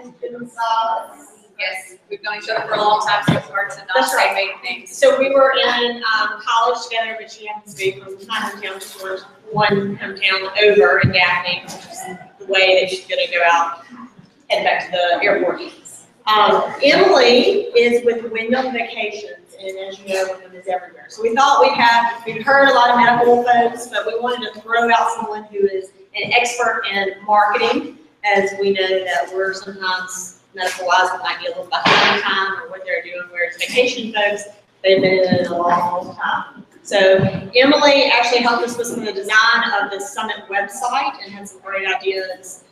and Gonzalez. Yes, we've known each other for a long time, so it's hard to not say main things. So we were in college together, but she happens to be from my hometown, just one hometown over in Gaffney, which is the way that she's going to go out, head back to the airport. Emily is with Wyndham Vacations, and as you know, Wyndham is everywhere. So we thought we'd heard a lot of medical folks, but we wanted to throw out someone who is an expert in marketing, as we know that we're sometimes medical-wise, we might be a little behind time or what they're doing, whereas vacation folks, they've been in it a long time. So Emily actually helped us with some of the design of the Summit website and had some great ideas.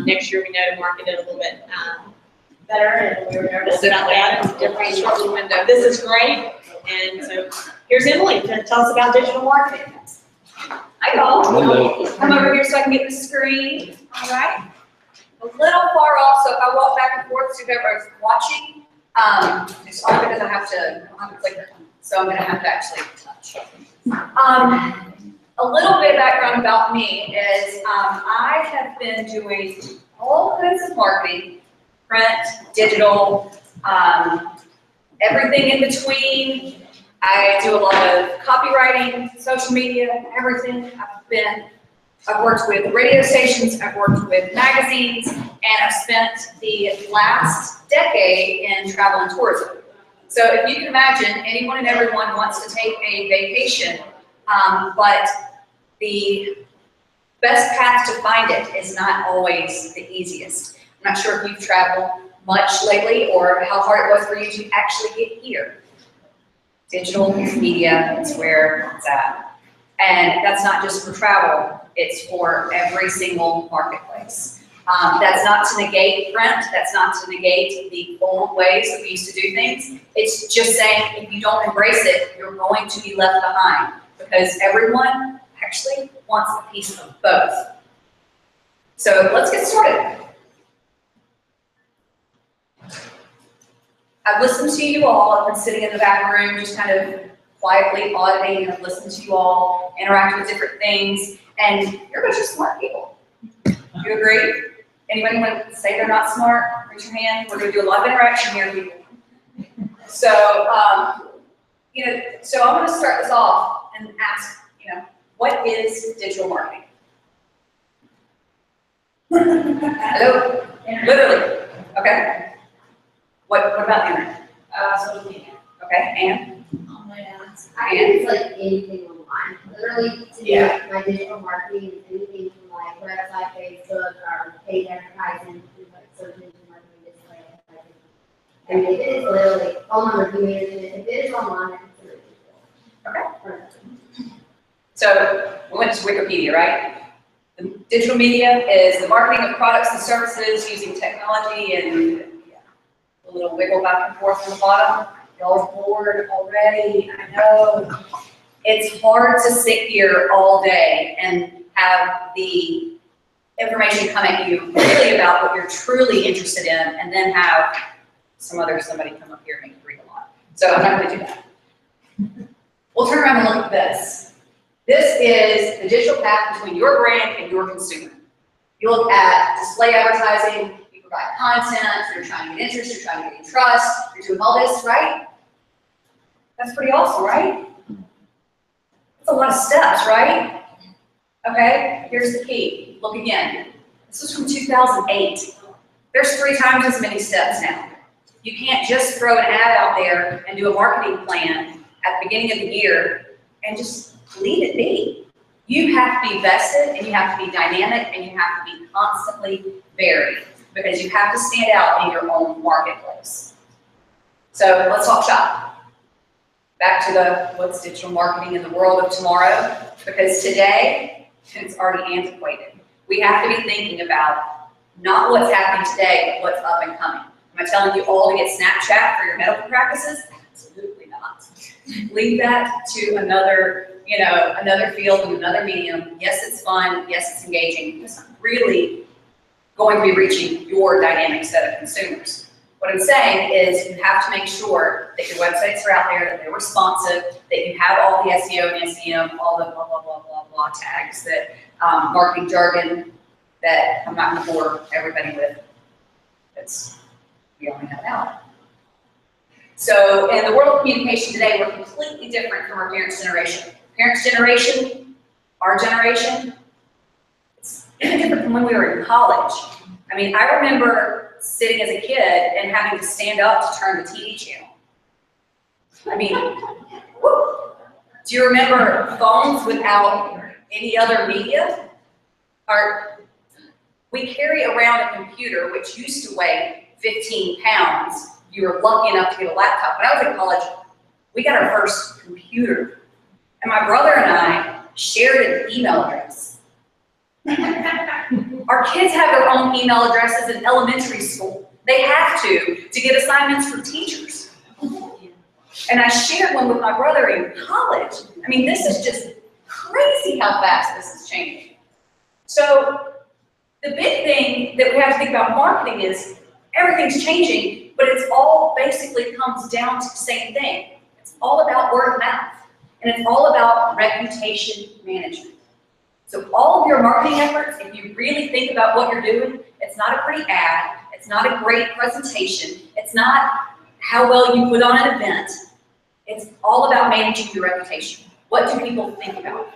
Next year we know to market it a little bit better, and we were nervous about that. It's a different short window. This is great, and so here's Emily to tell us about digital marketing. Hi, y'all. Come over here so I can get the screen. All right. A little far off, so if I walk back and forth to whoever's watching, it's only because I have to click, so I'm going to have to actually touch. A little bit of background about me is I have been doing all kinds of marketing, print, digital, everything in between. I do a lot of copywriting, social media, everything. I've worked with radio stations, I've worked with magazines, and I've spent the last decade in travel and tourism. So if you can imagine, anyone and everyone wants to take a vacation, but the best path to find it is not always the easiest. I'm not sure if you've traveled much lately or how hard it was for you to actually get here. Digital media is where it's at. And that's not just for travel, it's for every single marketplace. That's not to negate print, that's not to negate the old ways that we used to do things. It's just saying if you don't embrace it, you're going to be left behind because everyone actually wants a piece of both. So let's get started. I've listened to you all, I've been sitting in the back room just kind of quietly auditing and I've listened to you all interact with different things, and you're a bunch of smart people. You agree? Anybody want to say they're not smart? Raise your hand. We're going to do a lot of interaction here, people. So, so I'm going to start this off and ask, what is digital marketing? Hello? Literally. Okay. What about the internet? Social media. Okay, and? I think it's like anything online. Literally, today, my digital marketing is anything from like website, Facebook, or paid advertising, like search engine marketing, display advertising. I mean, if it is literally phone number, if it is online, I consider it digital. Okay. So we went to Wikipedia, right? The digital media is the marketing of products and services using technology and a little wiggle back and forth on the bottom. Y'all bored already, I know. It's hard to sit here all day and have the information come at you really about what you're truly interested in and then have somebody come up here and make you read a lot. So I'm not gonna do that. We'll turn around and look at this. This is the digital path between your brand and your consumer. You look at display advertising, you provide content, you're trying to get interest, you're trying to get trust, you're doing all this, right? That's pretty awesome, right? That's a lot of steps, right? Okay, here's the key. Look again. This was from 2008. There's 3 times as many steps now. You can't just throw an ad out there and do a marketing plan at the beginning of the year and just leave it be. You have to be vested and you have to be dynamic and you have to be constantly varied because you have to stand out in your own marketplace. So let's talk shop. Back to the what's digital marketing in the world of tomorrow, because today it's already antiquated. We have to be thinking about not what's happening today, but what's up and coming. Am I telling you all to get Snapchat for your medical practices? Absolutely not. Leave that to another, another field and another medium. Yes, it's fun. Yes, it's engaging. It's not really going to be reaching your dynamic set of consumers. What I'm saying is you have to make sure that your websites are out there, that they're responsive, that you have all the SEO and SEM, all the blah, blah, blah, blah, blah tags, that marketing jargon that I'm not going to bore everybody with. we only have an hour. So in the world of communication today, we're completely different from our parents' generation. Parents' generation, our generation, it's even different from when we were in college. I mean, I remember sitting as a kid and having to stand up to turn the TV channel. I mean, whoop. Do you remember phones without any other media? We carry around a computer which used to weigh 15 pounds. You were lucky enough to get a laptop. When I was in college, we got our first computer. And my brother and I shared an email address. Our kids have their own email addresses in elementary school. They have to get assignments from teachers. And I shared one with my brother in college. I mean, this is just crazy how fast this is changing. So the big thing that we have to think about marketing is everything's changing, but it's all basically comes down to the same thing. It's all about word of mouth, and it's all about reputation management. So all of your marketing efforts, if you really think about what you're doing, it's not a pretty ad, it's not a great presentation, it's not how well you put on an event. It's all about managing your reputation. What do people think about?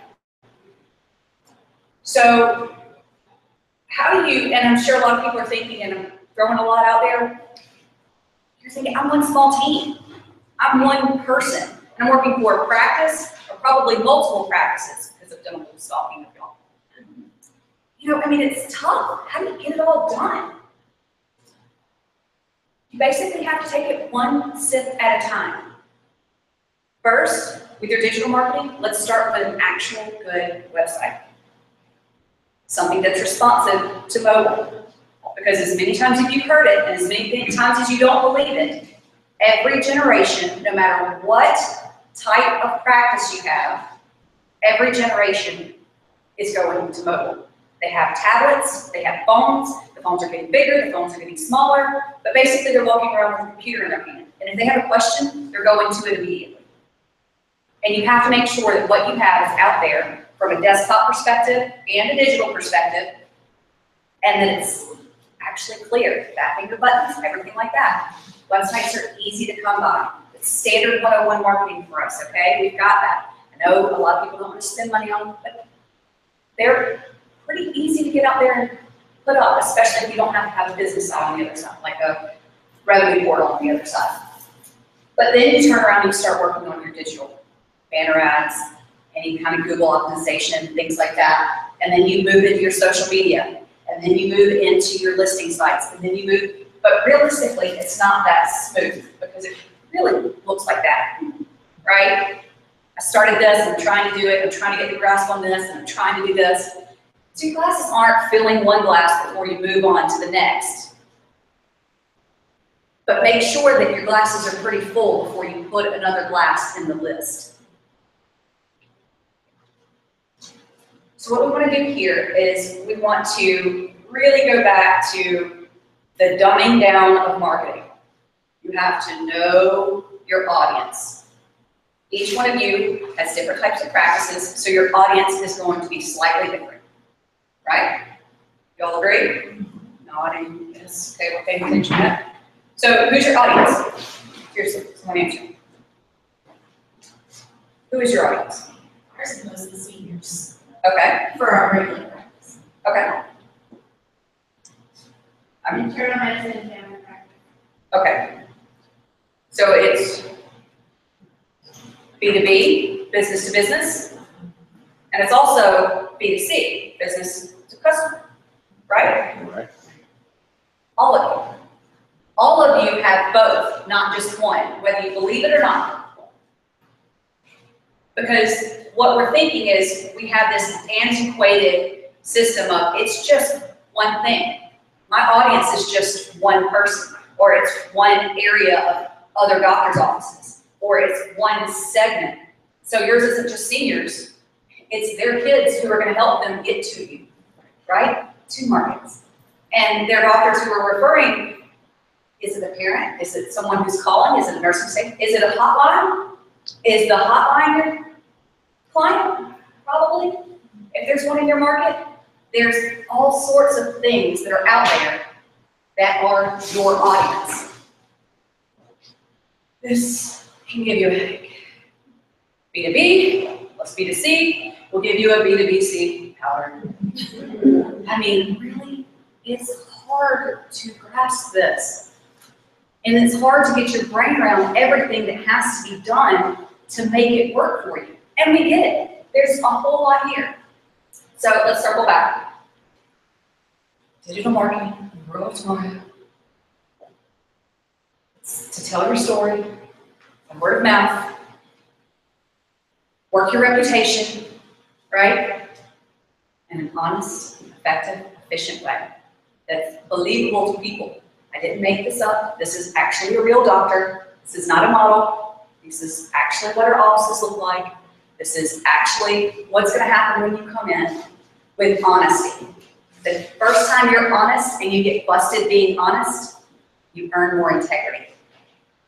So how do you, and I'm sure a lot of people are thinking, and I'm throwing a lot out there, you're thinking, I'm one small team. I'm one person. And I'm working for a practice, or probably multiple practices, because I've done a little stalking of y'all. You know, I mean, it's tough. How do you get it all done? You basically have to take it one step at a time. First, with your digital marketing, let's start with an actual good website. Something that's responsive to mobile. Because as many times as you've heard it, and as many times as you don't believe it, every generation, no matter what type of practice you have, every generation is going to mobile. They have tablets, they have phones, the phones are getting bigger, the phones are getting smaller, but basically they're walking around with a computer in their hand. And if they have a question, they're going to it immediately. And you have to make sure that what you have is out there from a desktop perspective and a digital perspective, and that it's actually clear, tapping the buttons, everything like that. Websites are easy to come by. It's standard 101 marketing for us, okay? We've got that. I know a lot of people don't want to spend money on them, but they're pretty easy to get out there and put up, especially if you don't have to have a business side on the other side, like a revenue portal on the other side. But then you turn around and you start working on your digital banner ads, any kind of Google optimization, things like that. And then you move into your social media. And then you move into your listing sites, and then you move, but realistically, it's not that smooth because it really looks like that, right? I started this, I'm trying to do it, I'm trying to get the grasp on this, and I'm trying to do this. So your glasses aren't filling one glass before you move on to the next. But make sure that your glasses are pretty full before you put another glass in the list. So what we want to do here is we want to really go back to the dumbing down of marketing. You have to know your audience. Each one of you has different types of practices, so your audience is going to be slightly different, right? Y'all agree? Nodding, yes, okay, we're paying attention to that. So who's your audience? Here's someone answer. Who is your audience? Ours is mostly seniors. Okay. For our regular practice. Okay. Internal medicine and family practice. Okay. So it's B2B, business to business, and it's also B2C, business to customer, right? Right. All of you. All of you have both, not just one, whether you believe it or not. Because what we're thinking is we have this antiquated system of it's just one thing. My audience is just one person, or it's one area of other doctor's offices, or it's one segment. So yours isn't just seniors, it's their kids who are going to help them get to you, right? Two markets. And their doctors who are referring, is it a parent? Is it someone who's calling? Is it a nursing station? Is it a hotline? Is the hotline your client? Probably. If there's one in your market, there's all sorts of things that are out there that are your audience. This can give you a headache. B2B plus B2C will give you a B2BC powder. I mean, really, it's hard to grasp this. And it's hard to get your brain around everything that has to be done to make it work for you. And we get it. There's a whole lot here. So let's circle back. Digital marketing, the world of tomorrow. It's to tell your story, and word of mouth, work your reputation, right? In an honest, effective, efficient way that's believable to people. I didn't make this up. This is actually a real doctor. This is not a model. This is actually what our offices look like. This is actually what's going to happen when you come in with honesty. The first time you're honest and you get busted being honest, you earn more integrity.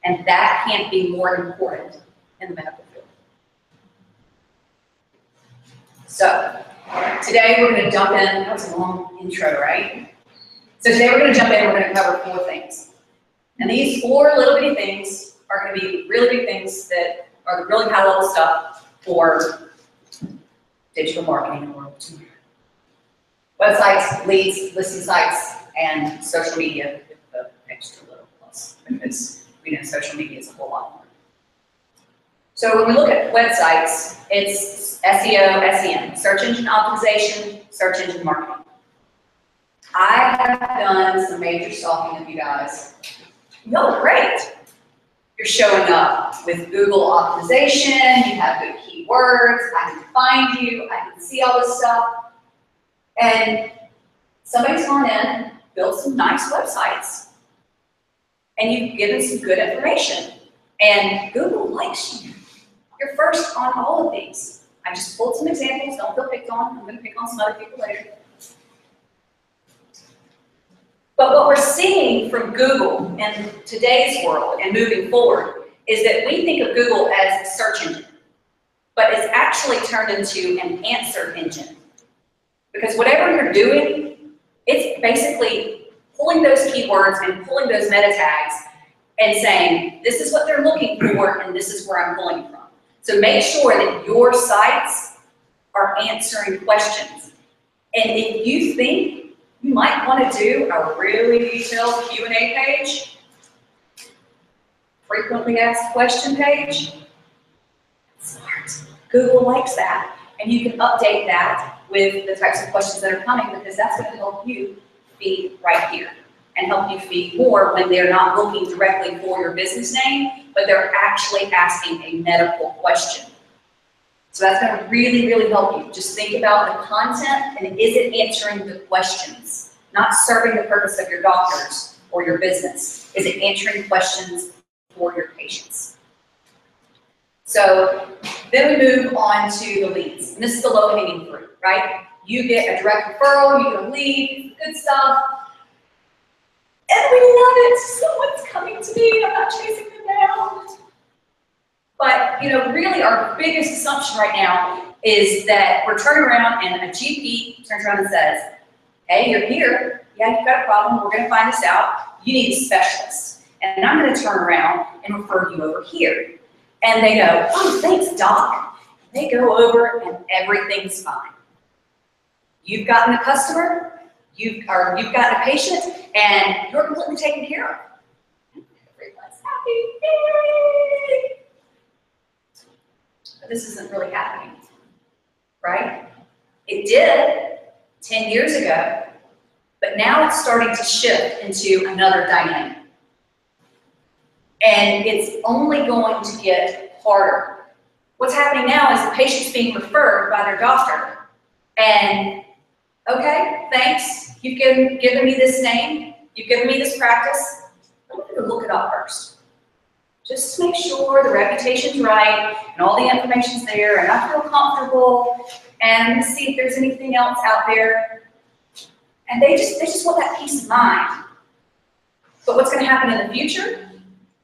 And that can't be more important in the medical field. So, today we're going to jump in. That was a long intro, right? So today we're going to jump in and we're going to cover 4 things. And these 4 little bitty things are going to be really big things that are the really high level stuff for digital marketing in the world tomorrow. Websites, leads, listing sites, and social media with the extra little plus, because we know social media is a whole lot more. So when we look at websites, it's SEO, SEM, search engine optimization, search engine marketing. I have done some major stalking of you guys. Y'all are great. You're showing up with Google optimization, you have good keywords, I can find you, I can see all this stuff. And somebody's gone in, built some nice websites, and you've given some good information. And Google likes you. You're first on all of these. I just pulled some examples, don't feel picked on. I'm going to pick on some other people later. But what we're seeing from Google in today's world and moving forward is that we think of Google as a search engine, but it's actually turned into an answer engine. Because whatever you're doing, it's basically pulling those keywords and pulling those meta tags and saying, this is what they're looking for and this is where I'm pulling from. So make sure that your sites are answering questions. And if you think you might want to do a really detailed Q&A page, frequently asked question page, smart. Google likes that. And you can update that with the types of questions that are coming, because that's going to help you feed right here and help you feed more when they're not looking directly for your business name, but they're actually asking a medical question. So that's going to really, really help you. Just think about the content and is it answering the questions, not serving the purpose of your doctors or your business. Is it answering questions for your patients? So then we move on to the leads. And this is the low-hanging fruit, right? You get a direct referral, you get a lead, good stuff. And we love it. Someone's coming to me, I'm not chasing them down. But, you know, really our biggest assumption right now is that we're turning around and a GP turns around and says, hey, you're here. Yeah, you've got a problem. We're going to find this out. You need a specialist. And I'm going to turn around and refer you over here. And they go, oh, thanks, doc. They go over and everything's fine. You've gotten a customer, you've gotten a patient, and you're completely taken care of. Everyone's happy. Yay! But this isn't really happening, right? It did 10 years ago, but now it's starting to shift into another dynamic. And it's only going to get harder. What's happening now is the patient's being referred by their doctor. And, okay, thanks, you've given me this name, you've given me this practice. I'm going to look it up first. Just to make sure the reputation's right and all the information's there and I feel comfortable and see if there's anything else out there. And they just want that peace of mind. But what's going to happen in the future,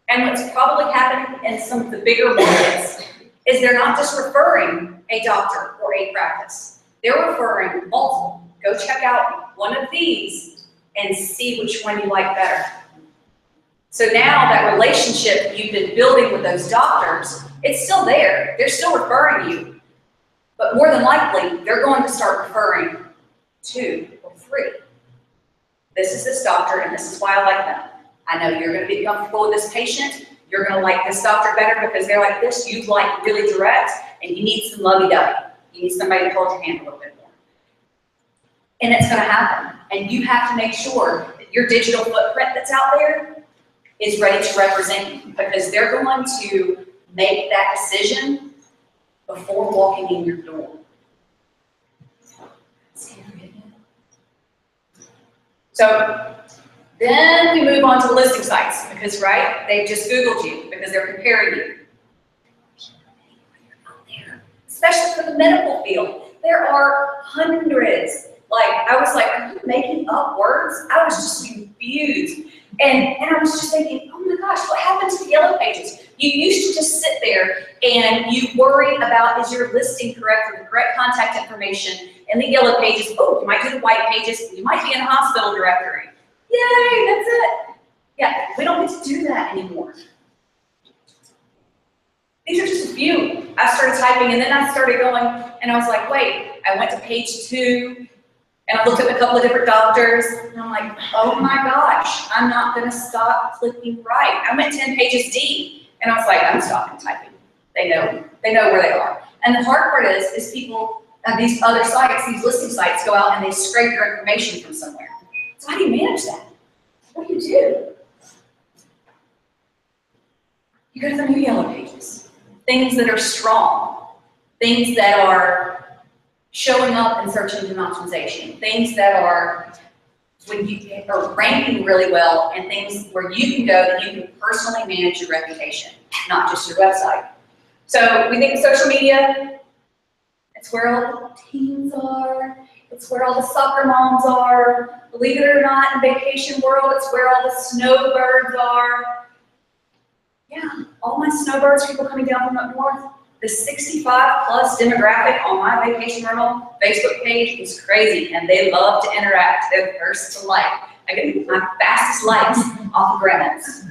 and what's probably happening in some of the bigger markets, is they're not just referring a doctor or a practice. They're referring multiple. Go check out one of these and see which one you like better. So now that relationship you've been building with those doctors, it's still there. They're still referring you. But more than likely, they're going to start referring 2 or 3. This is this doctor, and this is why I like them. I know you're going to be comfortable with this patient. You're going to like this doctor better because they're like this. You like really direct, and you need some lovey-dovey. You need somebody to hold your hand a little bit more. And it's going to happen. And you have to make sure that your digital footprint that's out there is ready to represent you, because they're going to make that decision before walking in your door. So then we move on to listing sites, because, right, they've just Googled you because they're comparing you. Especially for the medical field, there are hundreds. Like, I was like, are you making up words? I was just confused. And I was just thinking, oh my gosh, what happened to the yellow pages? You used to just sit there and you worry about, is your listing correct with the correct contact information? And the yellow pages, oh, you might do the white pages, you might be in a hospital directory. Yay, that's it. Yeah, we don't get to do that anymore. These are just a few. I started typing, and then I started going, and I was like, wait, I went to page 2, and I looked at a couple of different doctors, and I'm like, oh my gosh, I'm not gonna stop clicking right. I went 10 pages deep, and I was like, I'm stopping typing. They know where they are. And the hard part is people at these other sites, these listing sites, go out and they scrape your information from somewhere. So how do you manage that? What do? You go to the new yellow pages. Things that are strong. Things that are showing up in search engine optimization. Things that are when you are ranking really well, and things where you can go that you can personally manage your reputation, not just your website. So we think of social media, it's where all the teens are, it's where all the soccer moms are. Believe it or not, in vacation world, it's where all the snowbirds are. Yeah, all my snowbirds, people coming down from up north, the 65 plus demographic on my vacation rental Facebook page is crazy, and they love to interact. They're the first to like. I get my fastest likes off of grandmas.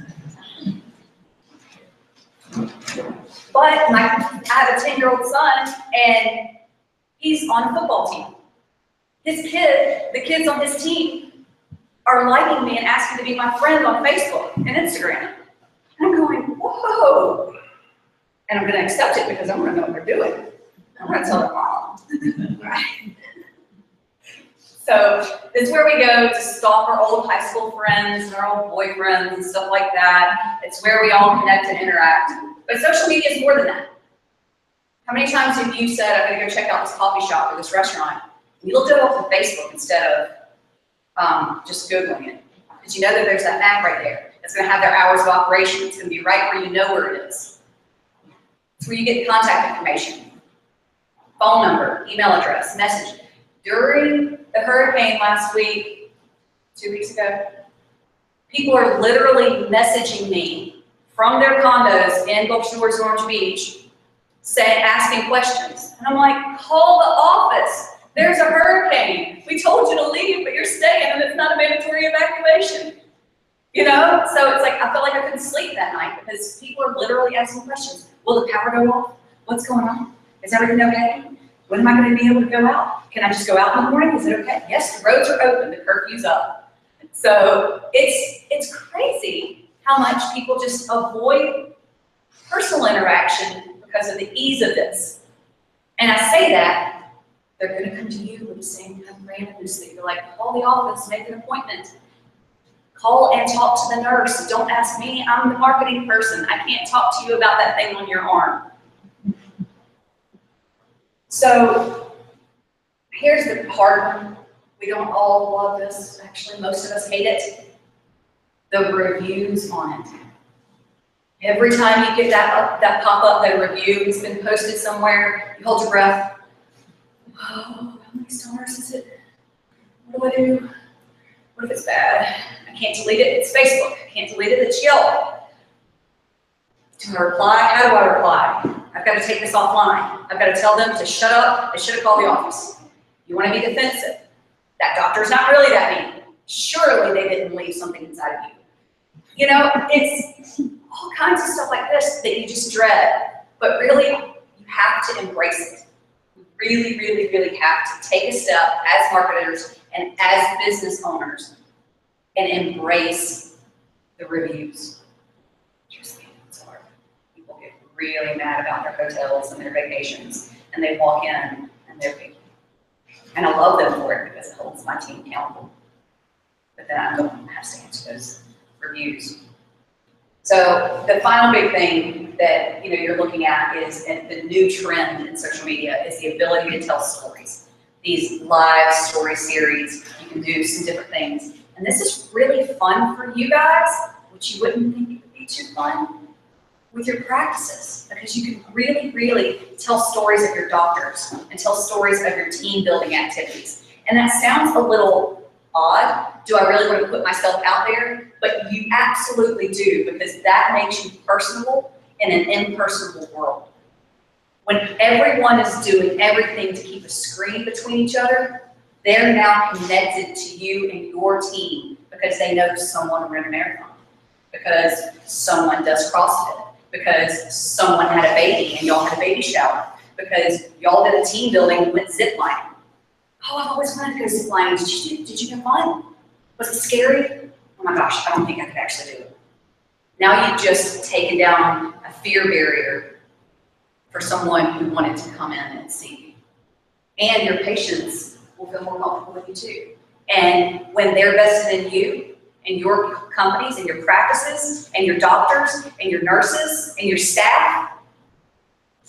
But I have a 10-year-old son, and he's on a football team. The kids on his team are liking me and asking to be my friend on Facebook and Instagram. And I'm going, whoa. And I'm going to accept it because I want to know what they're doing. I want to tell their mom. Right? So this is where we go to stalk our old high school friends and our old boyfriends and stuff like that. It's where we all connect and interact. But social media is more than that. How many times have you said, I'm going to go check out this coffee shop or this restaurant? And you looked it up on Facebook instead of just Googling it. Because you know that there's that map right there. It's going to have their hours of operation. It's going to be right where you know where it is. It's where you get contact information. Phone number, email address, message. During the hurricane last week, 2 weeks ago, people are literally messaging me from their condos in Gulf Shores, Orange Beach, asking questions. And I'm like, call the office. There's a hurricane. We told you to leave, but you're staying, and it's not a mandatory evacuation. You know? So it's like, I felt like I couldn't sleep that night because people are literally asking questions. Will the power go off? What's going on? Is everything okay? When am I going to be able to go out? Can I just go out in the morning? Is it okay? Yes, the roads are open. The curfew's up. So it's crazy how much people just avoid personal interaction because of the ease of this. And I say that, they're going to come to you with the same kind of randomness that you're like, call the office, make an appointment. Call and talk to the nurse. Don't ask me. I'm the marketing person. I can't talk to you about that thing on your arm. So here's the hard one. We don't all love this. Actually, most of us hate it. The reviews on it. Every time you get that pop-up that a review has been posted somewhere, you hold your breath. Oh, how many stars is it? What do I do? What if it's bad? I can't delete it. It's Facebook. I can't delete it. It's Yelp. Do I reply? How do I reply? I've got to take this offline. I've got to tell them to shut up. They should have called the office. You want to be defensive. That doctor's not really that mean. surely they didn't leave something inside of you. You know, it's all kinds of stuff like this that you just dread, but really, you have to embrace it. You really, really, really have to take a step as marketers and as business owners and embrace the reviews. Just kidding, it's hard. People get really mad about their hotels and their vacations, and they walk in and they're picky. And I love them for it because it holds my team accountable. But then I don't have to answer those reviews. So the final big thing that you're looking at is, and the new trend in social media is the ability to tell stories. These live story series, you can do some different things. And this is really fun for you guys, which you wouldn't think it would be too fun with your practices, because you can really, really tell stories of your doctors and tell stories of your team building activities. And that sounds a little odd. Do I really want to put myself out there? But you absolutely do, because that makes you personable in an impersonal world. When everyone is doing everything to keep a screen between each other, they're now connected to you and your team because they know someone ran a marathon, because someone does CrossFit, because someone had a baby and y'all had a baby shower, because y'all did a team building and went zip lining. Oh, I've always wanted to go zip lining. Did you have fun? Was it scary? Oh my gosh, I don't think I could actually do it. Now you've just taken down a fear barrier for someone who wanted to come in and see you. And your patients will feel more comfortable with you too. And when they're vested in you and your companies and your practices and your doctors and your nurses and your staff,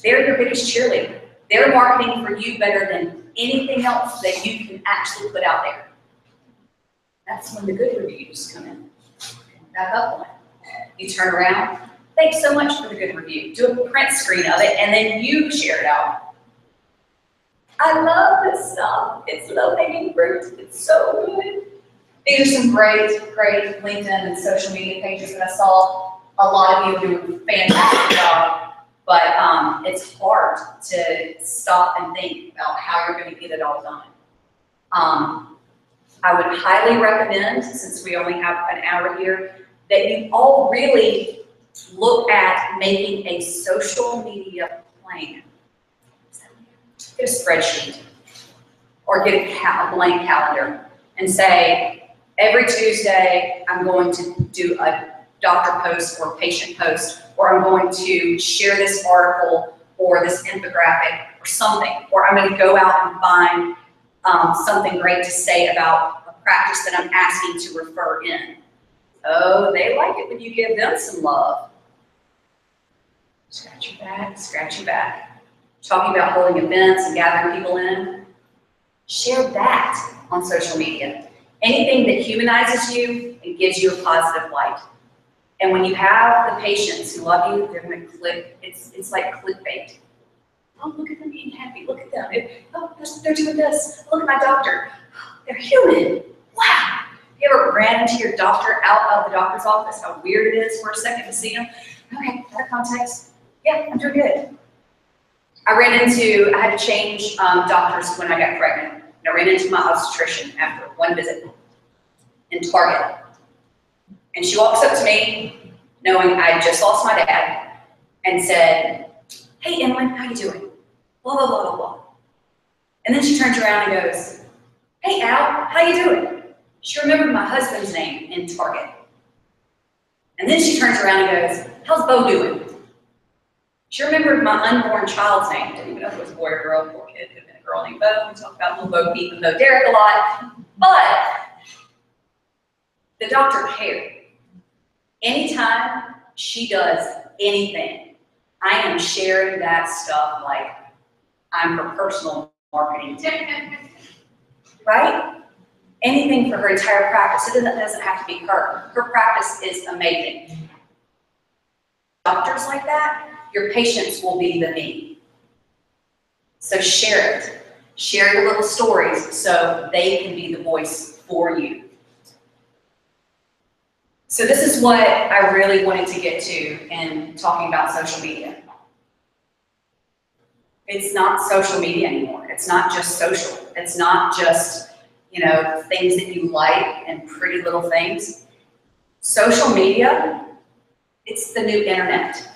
they're your biggest cheerleader. They're marketing for you better than anything else that you can actually put out there. That's when the good reviews come in. Back up one. You turn around, thanks so much for the good review. Do a print screen of it, and then you share it out. I love this stuff. It's low-hanging fruit. It's so good. These are some great, great LinkedIn and social media pages that I saw. A lot of you do a fantastic job, but it's hard to stop and think about how you're going to get it all done. I would highly recommend, since we only have an hour here, that you all really look at making a social media plan. Get a spreadsheet or get a blank calendar and say, every Tuesday I'm going to do a doctor post or patient post, or I'm going to share this article or this infographic or something, or I'm going to go out and find something great to say about a practice that I'm asking to refer in. Oh, they like it when you give them some love. Scratch your back, scratch your back. Talking about holding events and gathering people in. Share that on social media. Anything that humanizes you and gives you a positive light. And when you have the patients who love you, they're going to click. It's like clickbait. Oh, look at them being happy. Look at them. Oh, they're doing this. Look at my doctor. They're human. Wow. You ever ran into your doctor out of the doctor's office? How weird it is for a second to see him. Okay, out of context. Yeah, I'm doing good. I had to change doctors when I got pregnant. And I ran into my obstetrician after one visit in Target. And she walks up to me, knowing I just lost my dad, and said, "Hey, Emily, how you doing? Blah, blah, blah, blah, blah." And then she turns around and goes, "Hey, Al, how you doing?" She remembered my husband's name in Target. And then she turns around and goes, "How's Bo doing?" She remembered my unborn child's name. Didn't even know if it was a boy or girl. Poor kid, could have been a girl named Bo. We talk about little Bo Peep and Bo Derek a lot. But the doctor cared. Anytime she does anything, I am sharing that stuff like I'm her personal marketing team. Right? Anything for her entire practice. It doesn't have to be her. Her practice is amazing. Doctors like that, your patients will be the me. So share it. Share your little stories so they can be the voice for you. So this is what I really wanted to get to in talking about social media. It's not social media anymore. It's not just social. It's not just, you know, things that you like and pretty little things. Social media, it's the new internet.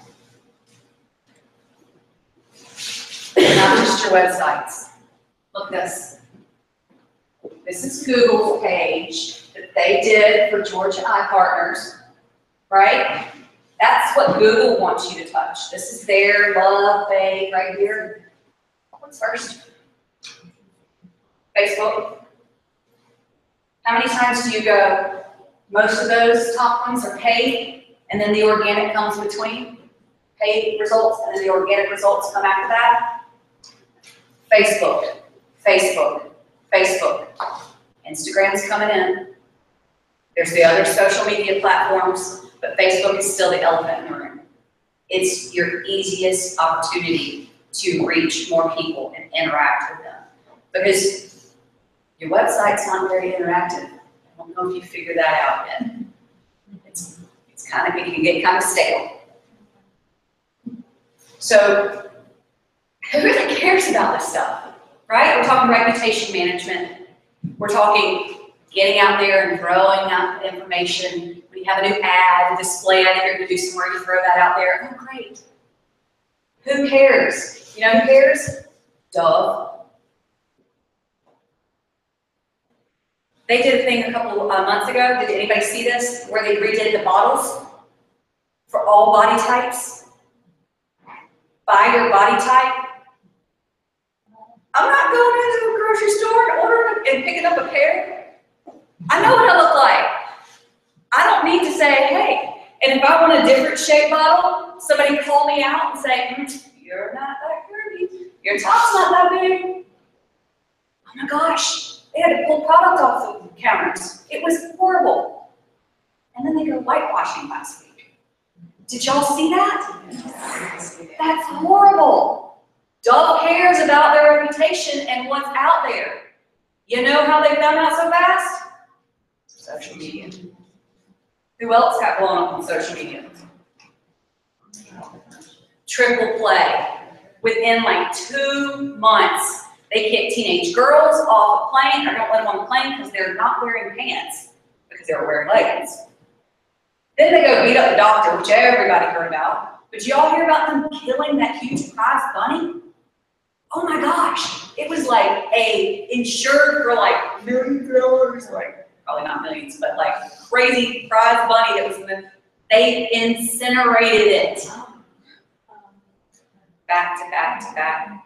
Not just your websites. Look at this. This is Google's page that they did for Georgia Eye Partners, right? That's what Google wants you to touch. This is their love bag right here. What's first? Facebook. How many times do you go? Most of those top ones are paid, and then the organic comes between. Paid results, and then the organic results come after that. Facebook, Facebook, Facebook. Instagram's coming in. There's the other social media platforms, but Facebook is still the elephant in the room. It's your easiest opportunity to reach more people and interact with them. Because your website's not very interactive. I don't know if you figured that out yet. It's kind of, it can get kind of stale. So, who really cares about this stuff, right? We're talking reputation management. We're talking getting out there and throwing out information. When you have a new ad, a display ad you're going to do somewhere, you throw that out there. Oh, great. Who cares? You know who cares? Dove. They did a thing a couple months ago. Did anybody see this? Where they redid the bottles for all body types. Buy your body type. I'm not going into a grocery store and ordering and picking up a pair. I know what I look like. I don't need to say, hey, and if I want a different shape bottle, somebody call me out and say, you're not that curvy. Your top's not that big. Oh my gosh, they had to pull product off the counters. It was horrible. And then they go whitewashing last week. Did y'all see that? That's horrible. Dove cares about their reputation and what's out there. You know how they found out so fast? Social media. Who else got blown up on social media? Triple play. Within like 2 months, they kick teenage girls off a plane, or don't let them on the plane because they're not wearing pants, because they're wearing leggings. Then they go beat up the doctor, which everybody heard about. But y'all hear about them killing that huge prize bunny? Oh my gosh, it was like insured for like $1 million, like probably not millions, but like crazy prize bunny that was they incinerated it. Back to back to back.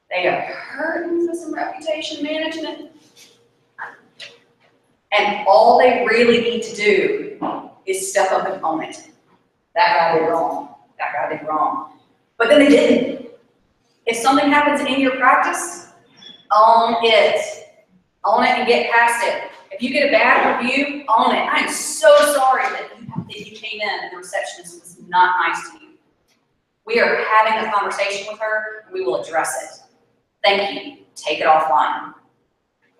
They are hurting for some reputation management. And all they really need to do is step up and own it. That guy did wrong. That guy did wrong. But then they didn't. If something happens in your practice, own it. Own it and get past it. If you get a bad review, own it. I am so sorry that you came in and the receptionist was not nice to you. We are having a conversation with her, and we will address it. Thank you. Take it offline.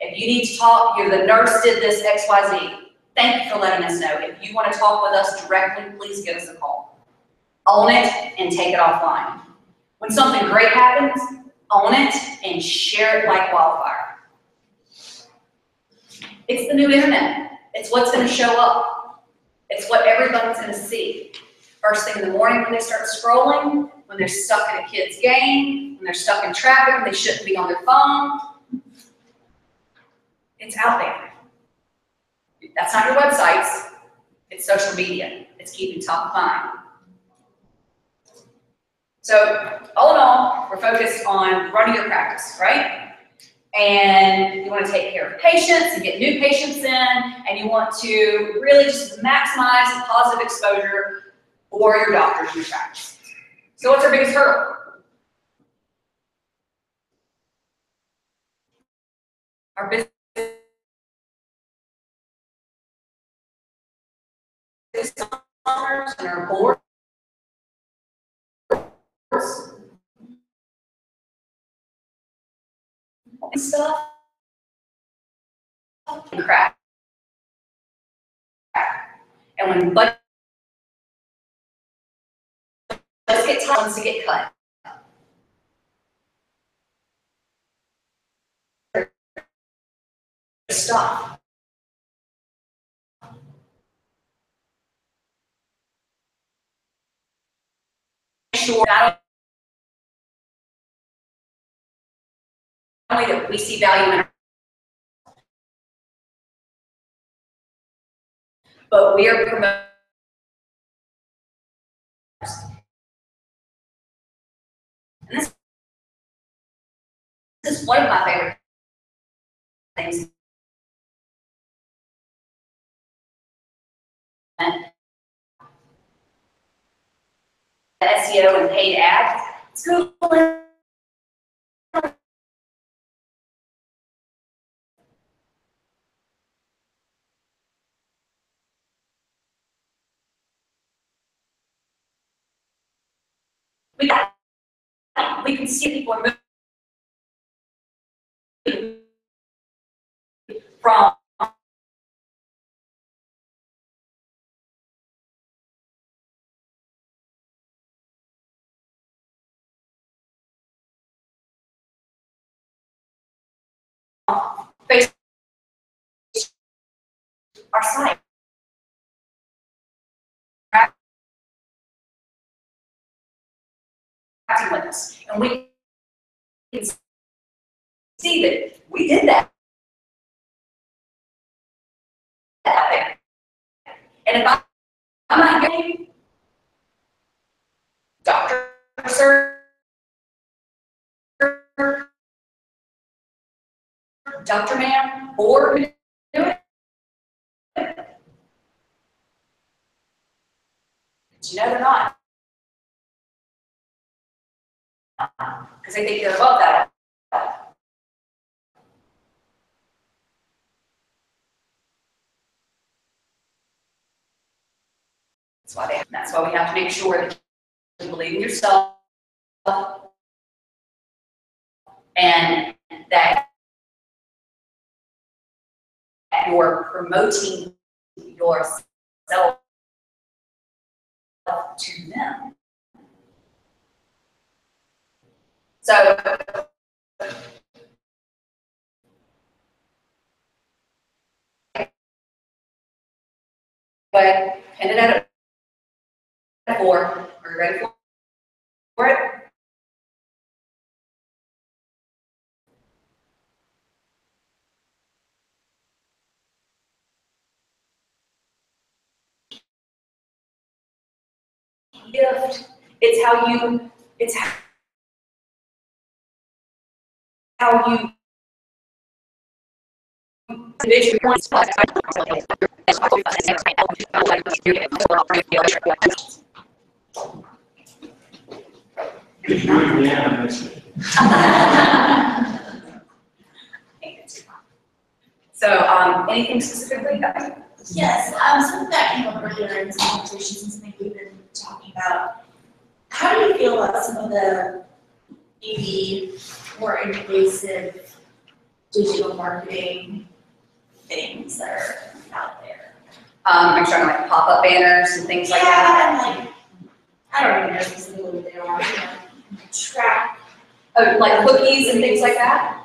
If you need to talk, the nurse did this XYZ. Thank you for letting us know. If you want to talk with us directly, please give us a call. Own it and take it offline. When something great happens, own it and share it like wildfire. It's the new internet. It's what's going to show up. It's what everybody's going to see. First thing in the morning when they start scrolling, when they're stuck in a kid's game, when they're stuck in traffic and they shouldn't be on their phone. It's out there. That's not your websites. It's social media. It's keeping top of mind. So all in all, we're focused on running your practice, right? And you want to take care of patients and get new patients in, and you want to really just maximize the positive exposure for your doctors in your practice. So what's our biggest hurdle? Our business owners and our boards and stuff and crack. And when budgets get tight, wants to get cut. stuff. Sure, not only that we see value in our, but we are promoting. And this is one of my favorite things. SEO and paid ads. It's Google. We can see people are moving from Facebook, our site. With us, and we can see that we did that. And if I'm not getting Dr. Sir, Dr. Ma'am, or do it. But you know they're not. Because they think they're above that. That's why we have to make sure that you believe in yourself and that you're promoting yourself to them. So but pin it at a 4. Are you ready for it? Gift. It's how you So, anything specifically? Yes, something that came up earlier in some conversations and something we've been talking about. How do you feel about some of the maybe more invasive digital marketing things that are out there? I'm trying to like pop-up banners and things like that. Yeah, and like, I don't even know specifically what they are, track. Oh, like cookies and things like that.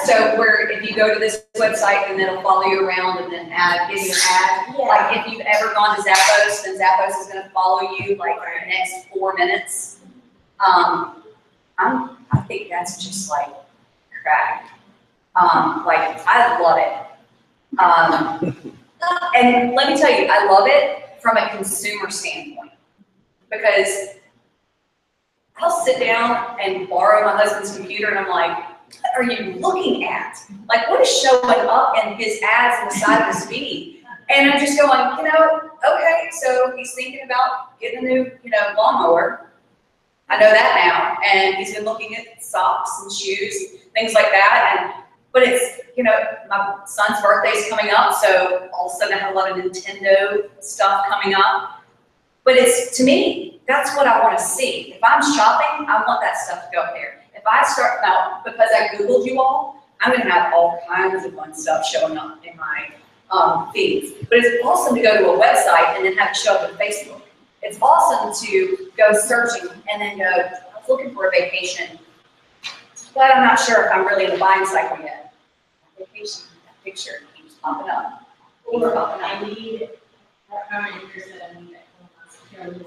So where if you go to this website and it'll follow you around and then give you an ad. Yeah. Like if you've ever gone to Zappos, then Zappos is going to follow you like for the next 4 minutes. I think that's just like crack. Like I love it. And let me tell you, I love it from a consumer standpoint because I'll sit down and borrow my husband's computer and I'm like, what are you looking at? Like, what is showing up in his ads on the side of his feed? And I'm just going, you know, okay, so he's thinking about getting a new, lawnmower. I know that now. And he's been looking at socks and shoes, things like that. But it's, my son's birthday's coming up, so all of a sudden I have a lot of Nintendo stuff coming up. But it's, to me, that's what I want to see. If I'm shopping, I want that stuff to go up there. If I start, now, because I Googled you all, I'm going to have all kinds of fun stuff showing up in my feeds. But it's awesome to go to a website and then have it show up on Facebook. It's awesome to go searching and then go, I was looking for a vacation, but I'm not sure if I'm really in the buying cycle yet. Vacation. picture, it keeps popping up. Or I need, I'm interested in that. And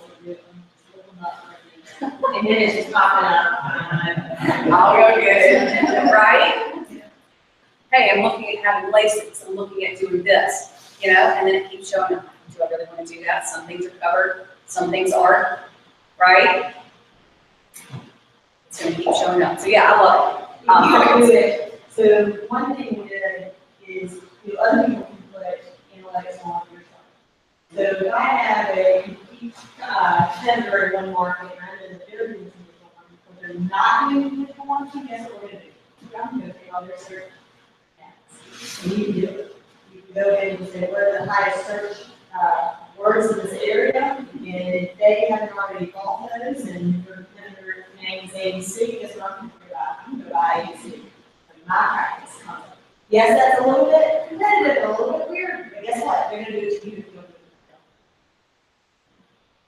then it's just popping up. I'll go get it, right? Hey, I'm looking at having LASIK, I'm looking at doing this, you know, and then it keeps showing up. Do I really want to do that? Some things are covered, some things aren't, right? It's gonna keep showing up. So yeah, I love it. So one thing we did is, other people can put analytics on your site. So if I have a complete tender in one market, and I'm in the very individual one, but they're not doing individual marketing, guess what we're gonna do? I'm gonna take all their search ads. And you can do it. You can go in and say, what are the highest search words in this area? And if they haven't already bought those, and your vendor name's ABC, guess what I'm gonna do? I'm gonna buy ABC. My practice concept. Yes, that's a little bit competitive, a little bit weird, but guess what? They're gonna do it to you if you don't do it.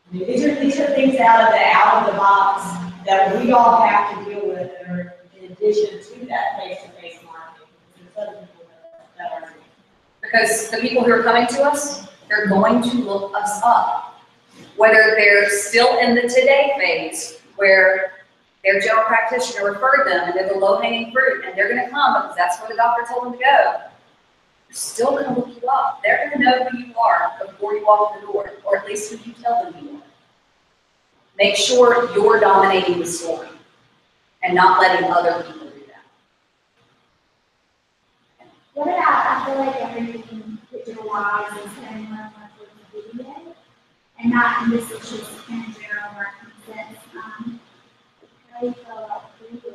I mean, these are things out of the box that we all have to deal with that are in addition to that face-to-face marketing. There's other people that are. Because the people who are coming to us, they're going to look us up. Whether they're still in the today phase, where their general practitioner referred them and they're the low-hanging fruit and they're gonna come because that's where the doctor told them to go. They're still gonna look you up. They're gonna know who you are before you walk in the door, or at least who you tell them you are. Make sure you're dominating the story and not letting other people do that. What about, I feel like everything digitalized is very much like video, and not in this is just in a general marketing sense. How do you feel about video?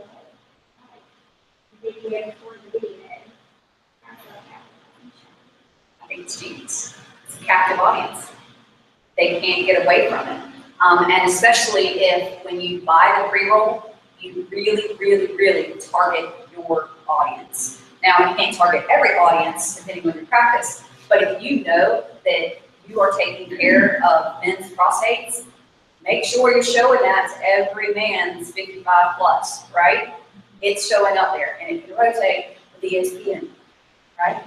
Like video for the video. I think it's genius. It's a captive audience. They can't get away from it. And especially if when you buy the pre-roll, you really, really, really target your audience. Now, you can't target every audience depending on your practice, but if you know that you are taking care of men's prostates, make sure you're showing that to every man that's 55 plus, right? It's showing up there, and it can rotate with ESPN, right?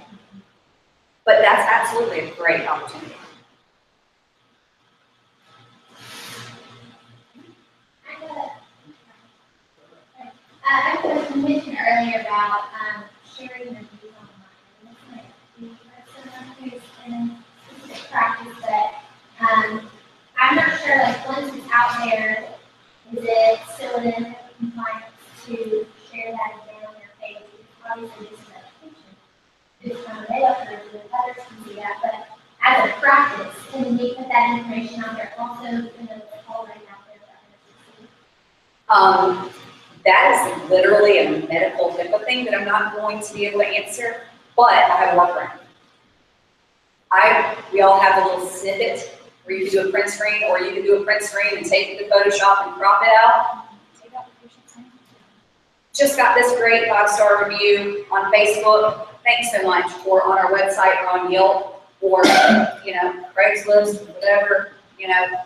But that's absolutely a great opportunity. I was mentioned earlier about sharing your views online. There's in specific practice that I'm not sure, like, once it's out there, is it still in compliance to share that again on your page? Obviously, this is education. It's from a developer, so others can see that, but as a practice, can we put that information out there also, you know, already out there for others to see? That is literally a medical HIPAA thing that I'm not going to be able to answer, but I have a workaround. We all have a little snippet where you can do a print screen, or you can do a print screen and take it to Photoshop and crop it out. Take out the patient's name. Just got this great 5-star review on Facebook. Thanks so much. Or on our website, or on Yelp, or you know, Craigslist, whatever, you know.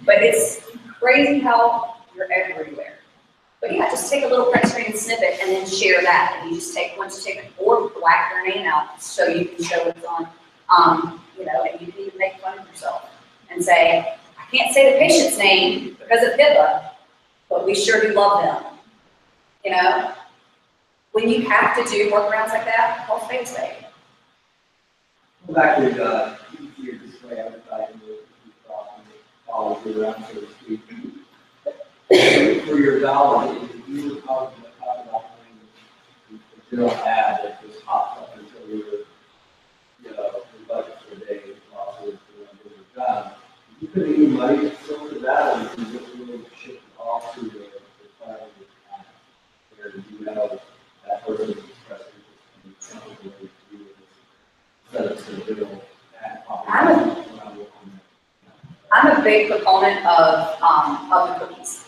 But it's crazy how you're everywhere. But yeah, just take a little print screen snippet and then share that. And you just take, once you take it, or black your name out so you can show what's on, you know, and you can even make fun of yourself and say, I can't say the patient's name because of HIPAA, but we sure do love them. You know, when you have to do workarounds like that, call spade a spade. Go back to your display advertising, follow around, so to speak. For your dollars, if you were talking about a general ad that just pops up until your budget for the day losses for your job, you put any money still to that, or you can just really shift it off to the side of the ad, where you know that person is expressing interest in something related to you instead of some general ad popping up. I'm a big proponent of the cookies.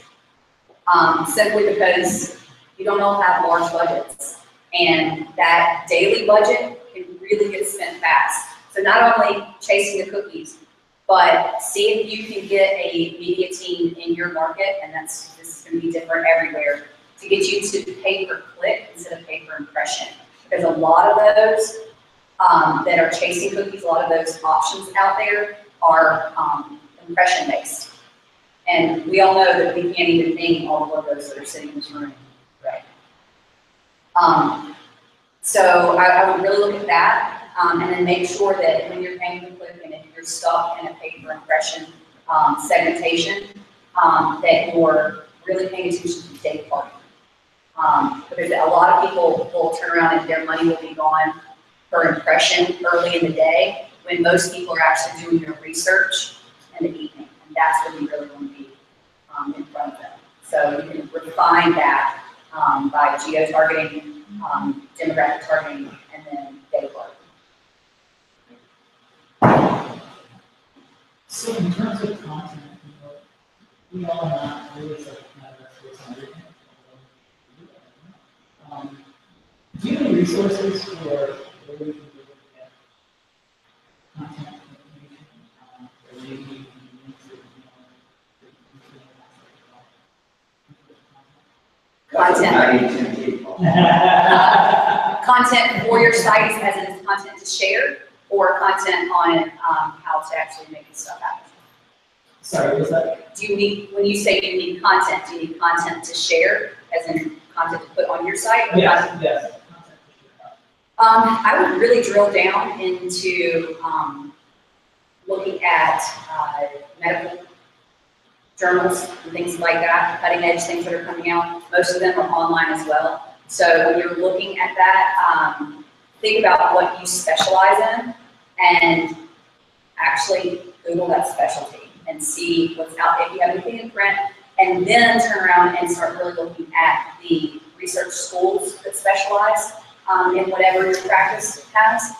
Simply because you don't all have large budgets, and that daily budget can really get spent fast. So not only chasing the cookies, but see if you can get a media team in your market, and this is going to be different everywhere, to get you to pay per click instead of pay per impression. There's a lot of those that are chasing cookies. A lot of those options out there are impression based. And we all know that we can't even name all of those that are sitting in this room, right? So I would really look at that, and then make sure that when you're paying per click and if you're stuck in a pay per impression segmentation, that you're really paying attention to day part. Because a lot of people will turn around and their money will be gone per impression early in the day, when most people are actually doing their research in the evening, and that's when you really want to be in front of them. So you can refine that by geo-targeting, demographic targeting, and then day part. So in terms of content, we all have always like what's on everything. Do you have any resources for where we can go at content information, or maybe links Content. Content for your sites as it is content to share, or content on how to actually make this stuff happen. Sorry, what was that? Do you need, when you say you need content, do you need content to share, as in content to put on your site? Yes, yes. I would really drill down into looking at medical journals and things like that, cutting edge things that are coming out. Most of them are online as well. So when you're looking at that, think about what you specialize in and actually Google that specialty and see what's out there. If you have anything in print, and then turn around and start really looking at the research schools that specialize in whatever your practice has,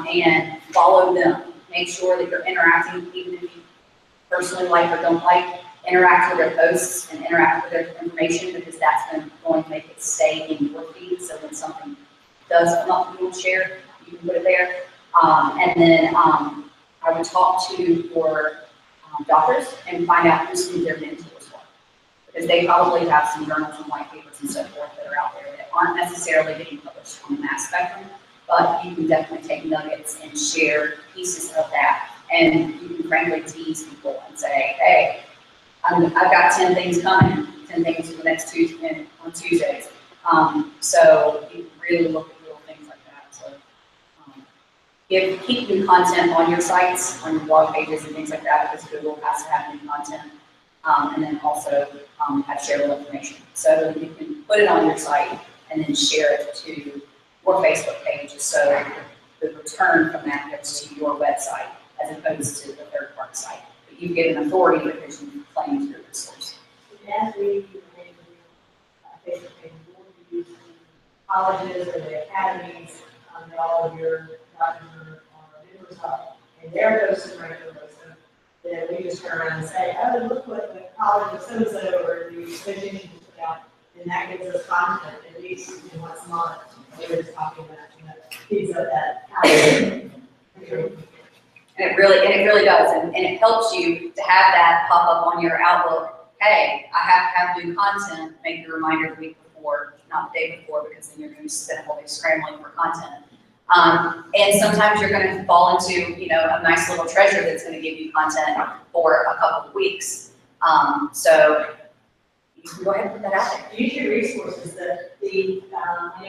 and follow them. Make sure that you're interacting, even if you personally like or don't like, interact with their posts and interact with their information, because that's going to make it stay in your feed. So when something does come up and you want to share, you can put it there. And then I would talk to your doctors and find out who's their mentors are, because they probably have some journals and white papers and so forth that are out there that aren't necessarily getting published on the mass spectrum, but you can definitely take nuggets and share pieces of that. And you can frankly tease people and say, hey, I've got 10 things coming, 10 things for the next Tuesday, on Tuesdays. So you really look at little things like that. So keep new content on your sites, on your blog pages and things like that, because Google has to have new content. And then also have shareable information. So you can put it on your site and then share it to your Facebook page, so the return from that goes to your website as opposed to the third-party site. But you get an authority because you claim your resource. As we Facebook page, we'll be using colleges or the academies, that all of your doctors are members of, and they're posting regularly. So then we just turn around and say, oh, look what the college of so-and-so or the association put out, and that gives us content at least once a month. We were just talking about, things like that. And it really does, and it helps you to have that pop up on your Outlook. Hey, I have to have new content. Make the reminder the week before, not the day before, because then you're going to spend all day scrambling for content. And sometimes you're going to fall into, a nice little treasure that's going to give you content for a couple of weeks. So you can go ahead and put that out there. Use your resources.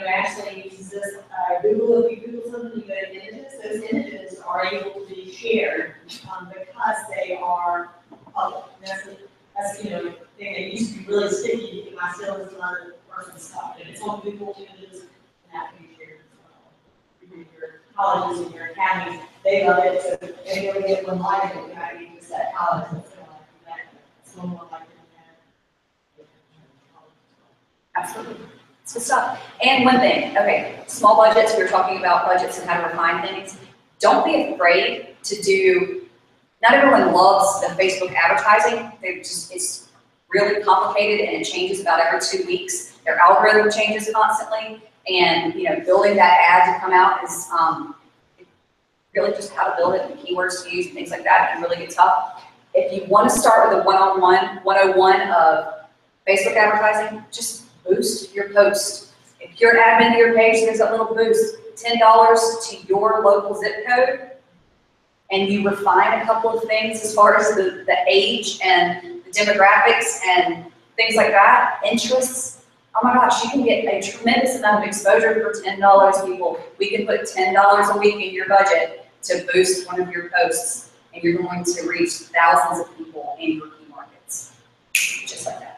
Ashley uses this, Google, if you Google something, you go to images, those images are able to be shared, because they are public. That's they used to be really sticky. You can my still is another person's stuff. If it's on Google images, and that can be shared as well. Your colleges and your academies, they love it, so they go get one live, and you might be just at college and so like that. Someone like that. Absolutely. It's good stuff. And one thing, okay, small budgets, we were talking about budgets and how to refine things. Don't be afraid to do, not everyone loves the Facebook advertising. It's really complicated and it changes about every 2 weeks. Their algorithm changes constantly. And building that ad to come out is really just how to build it and keywords to use and things like that. It can really get tough. If you want to start with a 101 of Facebook advertising, just boost your post. If you're an admin to your page, there's a little boost, $10 to your local zip code, and you refine a couple of things as far as the age and the demographics and things like that, interests. Oh my gosh, you can get a tremendous amount of exposure for $10, people. We can put $10 a week in your budget to boost one of your posts, and you're going to reach thousands of people in your key markets, just like that.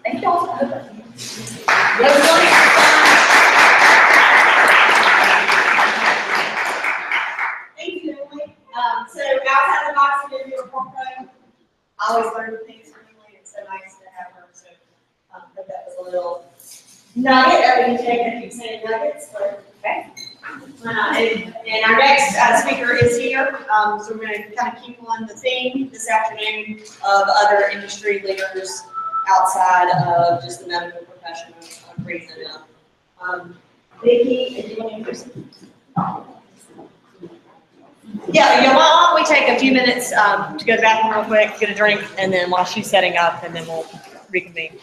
Thank you all. Thank you, Emily. So outside the box, MDreferralPRO, I always learn things from Emily. It's so nice to have her. So but that was a little nugget that we can take. I keep saying nuggets, but okay. And our next speaker is here. So we're going to kind of keep on the theme this afternoon of other industry leaders outside of just the medical profession of raising up. Vicki, if you want to introduce Yeah, why don't we take a few minutes to go to the bathroom real quick, get a drink, and then while she's setting up, and then we'll reconvene.